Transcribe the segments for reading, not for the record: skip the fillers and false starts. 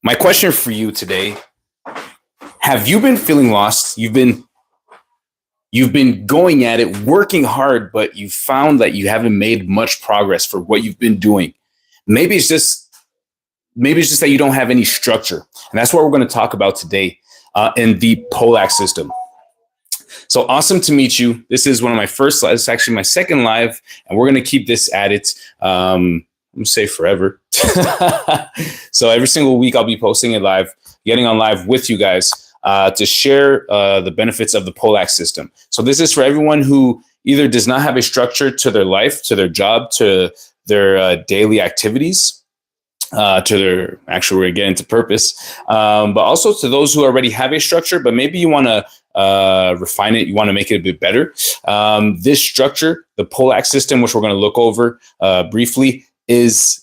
My question for you today, have you been feeling lost? You've been going at it, working hard, but you found that you haven't made much progress for what you've been doing. Maybe it's just maybe it's just that you don't have any structure. And that's what we're going to talk about today in the P.O.L.A.C system. So awesome to meet you. This is one of my first lives. It's actually my second live, and we're going to keep this at it. I'm going to say forever. So every single week I'll be posting it live, getting on live with you guys to share the benefits of the P.O.L.A.C system. So this is for everyone who either does not have a structure to their life, to their job, to their daily activities, to their actually, we're going to get into purpose, but also to those who already have a structure, but maybe you want to refine it. You want to make it a bit better. This structure, the P.O.L.A.C system, which we're going to look over briefly, is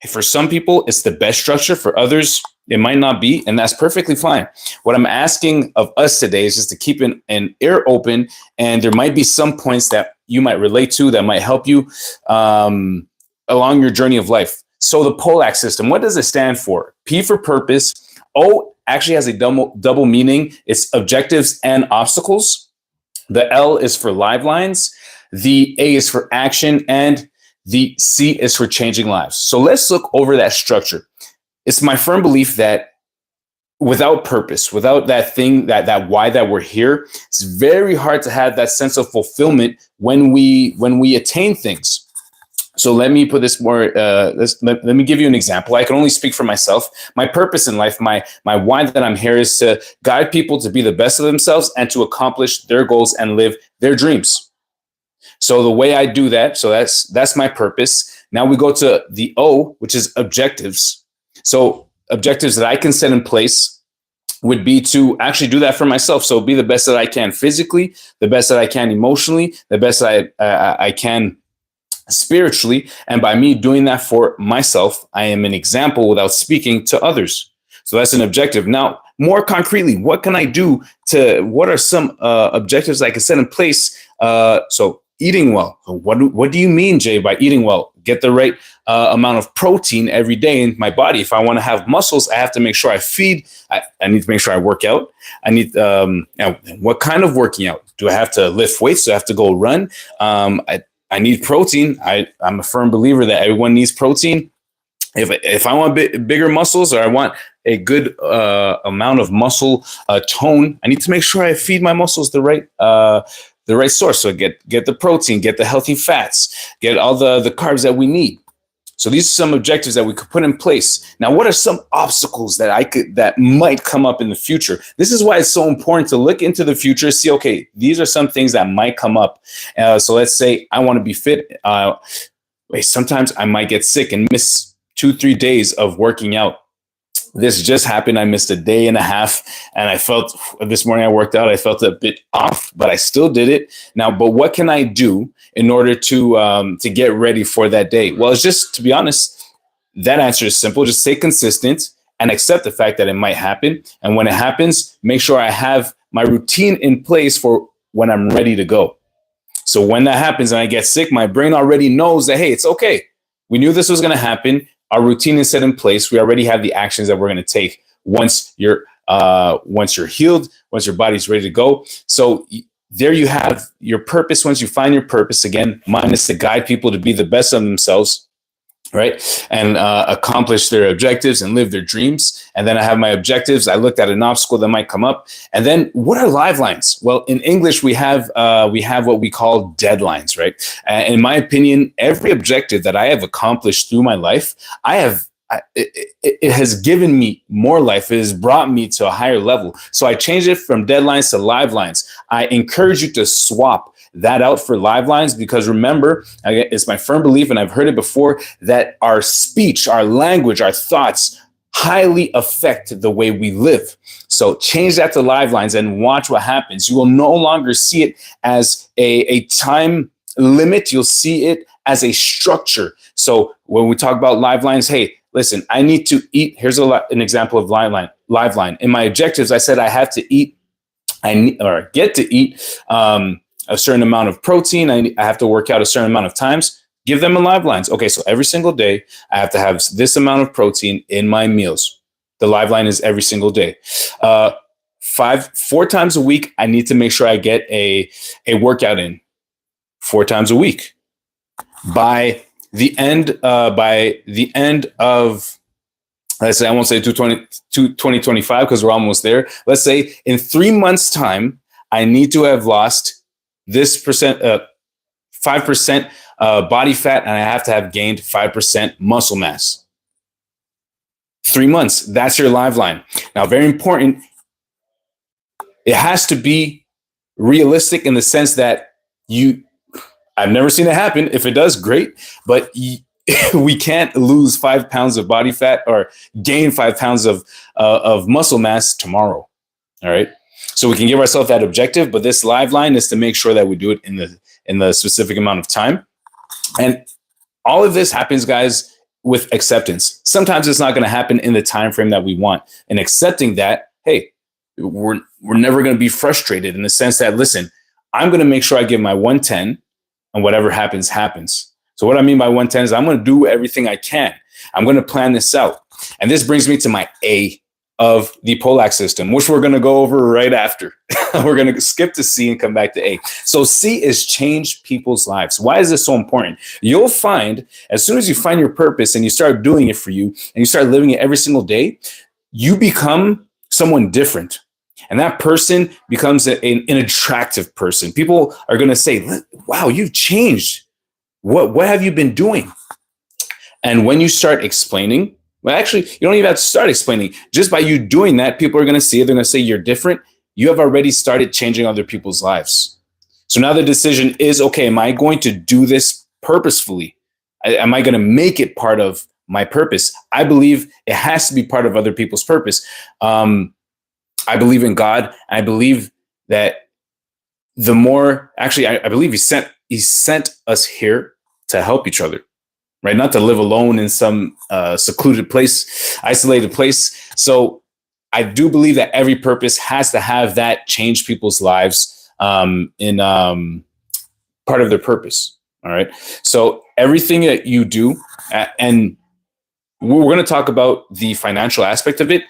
for some people, it's the best structure. For others, it might not be, and that's perfectly fine. What I'm asking of us today is just to keep an ear open, and there might be some points that you might relate to that might help you along your journey of life. So the P.O.L.A.C system, what does it stand for? P for purpose. O actually has a double meaning. It's objectives and obstacles. The L is for livelines. The A is for action, and the C is for changing lives. So let's look over that structure. It's my firm belief that without purpose, without that thing, that why that we're here, it's very hard to have that sense of fulfillment when we attain things. So let me put this more, let me give you an example. I can only speak for myself. My purpose in life, my why that I'm here is to guide people to be the best of themselves and to accomplish their goals and live their dreams. So the way I do that, so that's my purpose. Now we go to the O, which is objectives. So objectives that I can set in place would be to actually do that for myself. So be the best that I can physically, the best that I can emotionally, the best I can spiritually. And by me doing that for myself, I am an example without speaking to others. So that's an objective. Now, more concretely, what can I do what are some objectives I can set in place? So eating well. So what do you mean, Jay, by eating well? Get the right amount of protein every day in my body. If I want to have muscles, I have to make sure I feed. I need to make sure I work out. I need, what kind of working out? Do I have to lift weights? Do I have to go run? I need protein. I'm a firm believer that everyone needs protein. If I want bigger muscles, or I want a good amount of muscle tone, I need to make sure I feed my muscles the right source. So get the protein, get the healthy fats, get all the carbs that we need. So these are some objectives that we could put in place. Now, what are some obstacles that might come up in the future? This is why it's so important to look into the future, see, okay, these are some things that might come up. So let's say I want to be fit. Sometimes I might get sick and miss 2-3 days of working out. This just happened. I missed a day and a half, and I felt this morning I worked out. I felt a bit off, but I still did it. Now, but what can I do in order to get ready for that day? Well, it's just, to be honest, that answer is simple. Just stay consistent and accept the fact that it might happen. And when it happens, make sure I have my routine in place for when I'm ready to go. So when that happens and I get sick, my brain already knows that, hey, it's okay. We knew this was going to happen. Our routine is set in place. We already have the actions that we're going to take once you're healed, once your body's ready to go. So there you have your purpose. Once you find your purpose, again, mine is to guide people to be the best of themselves, right? And accomplish their objectives and live their dreams. And then I have my objectives. I looked at an obstacle that might come up. And then what are livelines? Well, in English, we have what we call deadlines, right? In my opinion, every objective that I have accomplished through my life, it has given me more life. It has brought me to a higher level. So I changed it from deadlines to livelines. I encourage you to swap that out for livelines, because remember, it's my firm belief, and I've heard it before, that our speech, our language, our thoughts highly affect the way we live. So change that to livelines and watch what happens. You will no longer see it as a time limit. You'll see it as a structure. So when we talk about livelines, hey, listen, I need to eat. Here's an example of liveline. In my objectives, I said I have to eat, get to eat a certain amount of protein. I have to work out a certain amount of times. Give them a livelines. Okay, so every single day, I have to have this amount of protein in my meals. The Liveline is every single day. 4 times a week, I need to make sure I get a workout in 4 times a week. By the end of, let's say, I won't say 2025 because we're almost there. Let's say in 3 months' time, I need to have lost this 5% body fat, and I have to have gained 5% muscle mass. 3 months, that's your Liveline. Now, very important, it has to be realistic in the sense that I've never seen it happen. If it does, great, but we can't lose 5 pounds of body fat or gain 5 pounds of muscle mass tomorrow. All right. So we can give ourselves that objective, but this Liveline is to make sure that we do it in the specific amount of time. And all of this happens, guys, with acceptance. Sometimes it's not going to happen in the time frame that we want. And accepting that, hey, we're never going to be frustrated in the sense that, listen, I'm going to make sure I give my 110, and whatever happens, happens. So what I mean by 110 is I'm going to do everything I can. I'm going to plan this out. And this brings me to my A of the P.O.L.A.C system, which we're going to go over right after. We're going to skip to C and come back to A. So C is change people's lives. Why is this so important? You'll find as soon as you find your purpose and you start doing it for you and you start living it every single day, you become someone different. And that person becomes an attractive person. People are going to say, wow, you've changed. What have you been doing? And when you start explaining, well, actually, you don't even have to start explaining. Just by you doing that, people are going to see it. They're going to say you're different. You have already started changing other people's lives. So now the decision is, okay, am I going to do this purposefully? Am I going to make it part of my purpose? I believe it has to be part of other people's purpose. I believe in God. I believe that the more, actually, I believe he sent us here to help each other. Right? Not to live alone in some secluded place, isolated place. So I do believe that every purpose has to have that change people's lives in part of their purpose. All right. So everything that you do, and we're going to talk about the financial aspect of it.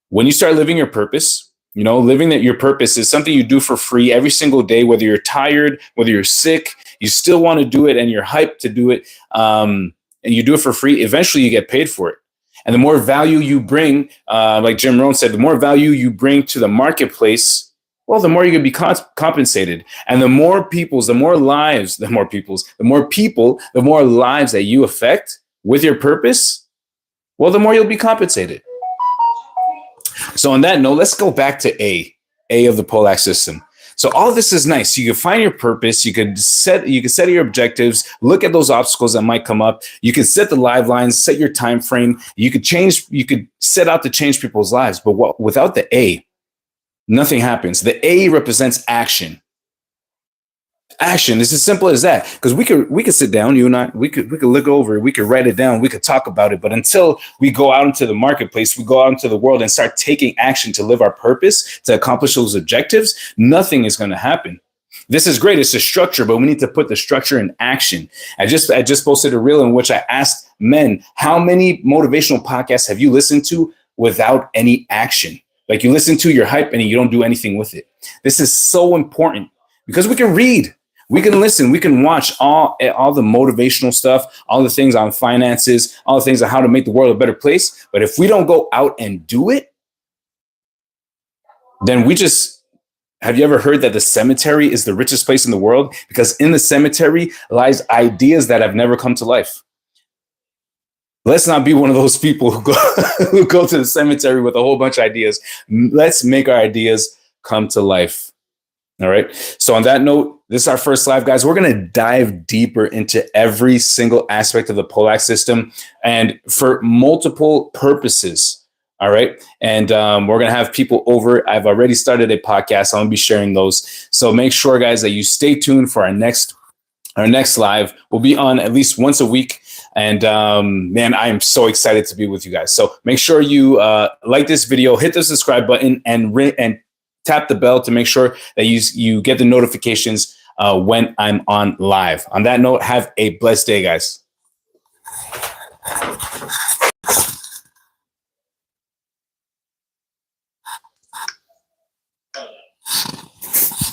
When you start living your purpose, living that your purpose is something you do for free every single day, whether you're tired, whether you're sick, you still want to do it and you're hyped to do it. And you do it for free. Eventually you get paid for it. And the more value you bring, like Jim Rohn said, the more value you bring to the marketplace, well, the more you're going to be compensated. And the more people, the more lives that you affect with your purpose, well, the more you'll be compensated. So on that note, let's go back to A of the P.O.L.A.C system. So all of this is nice. You can find your purpose. You can set your objectives, look at those obstacles that might come up. You can set the Livelines, set your time frame. You could set out to change people's lives. But without the A, nothing happens. The A represents action. Action. It's as simple as that. Because we could sit down, you and I, we could look over it, we could write it down, we could talk about it. But until we go out into the marketplace, we go out into the world and start taking action to live our purpose, to accomplish those objectives, nothing is going to happen. This is great. It's a structure, but we need to put the structure in action. I just posted a reel in which I asked men, how many motivational podcasts have you listened to without any action? Like you listen to your hype and you don't do anything with it. This is so important because we can read. We can listen, we can watch all the motivational stuff, all the things on finances, all the things on how to make the world a better place. But if we don't go out and do it, then have you ever heard that the cemetery is the richest place in the world? Because in the cemetery lies ideas that have never come to life. Let's not be one of those people who go to the cemetery with a whole bunch of ideas. Let's make our ideas come to life. All right. So on that note, this is our first live, guys. We're going to dive deeper into every single aspect of the P.O.L.A.C system and for multiple purposes. All right. And we're going to have people over. I've already started a podcast. I'm going to be sharing those. So make sure, guys, that you stay tuned for our next live. We'll be on at least once a week. And man, I am so excited to be with you guys. So make sure you like this video, hit the subscribe button and tap the bell to make sure that you get the notifications when I'm on live. On that note, have a blessed day, guys.